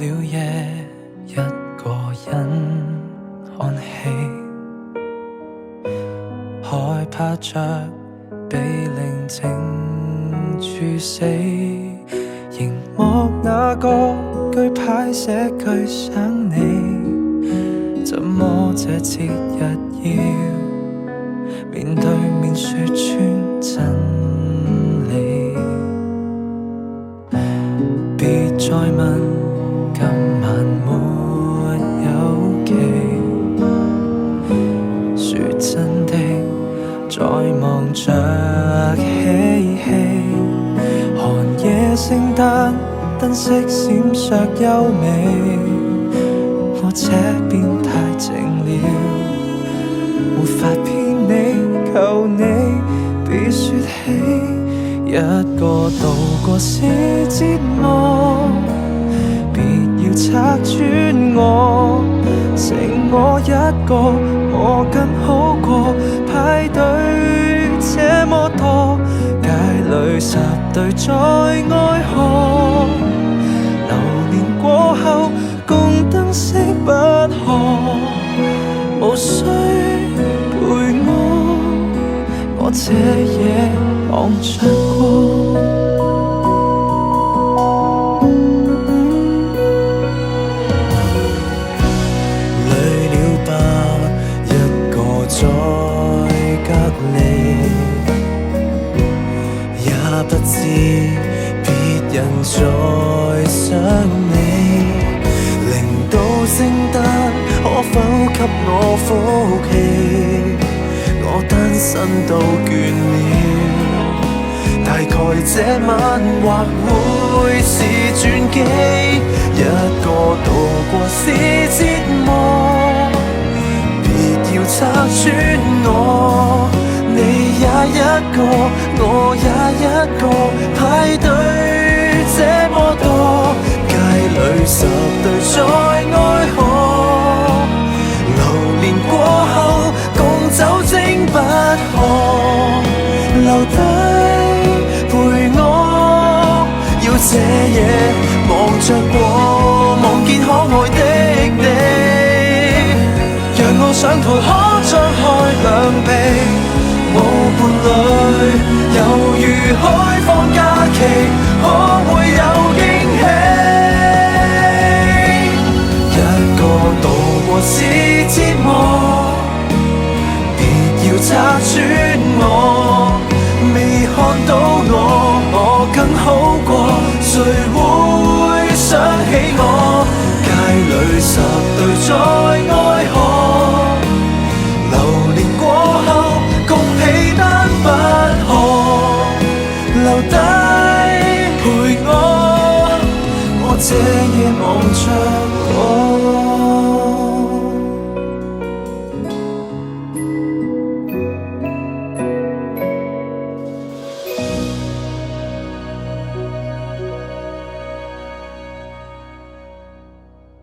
了夜，一個人看戲，害怕着被寧靜處死。熒幕那個句牌寫句想你，怎麼這節日要面對面說穿真理？別再問今晚沒有期，說真的在忙着嬉戲，寒夜聖誕燈飾閃爍優美，我這邊太靜了，沒法騙你，求你別說起。一個度過是折磨，別要拆穿我，剩我一個，我更好過。派對這麼多，街裏10對在愛河，流年過後共燈飾不可，無需陪我這夜望着過。累了吧，一個在隔離，也不知別人在想你。令到聖誕可否給我福氣？我單身都倦了，大概這晚或會是轉機。一個度過是折磨，別要拆穿我，你也一個，我也一個，派對這麼多，街裏10對在愛河，流年過後共酒精不可，留低陪我，要這夜望着過，望見可愛的你，讓我上圖可張開兩臂。無伴侶猶如開放假期，可會有驚喜？一個度過是折磨，別要拆穿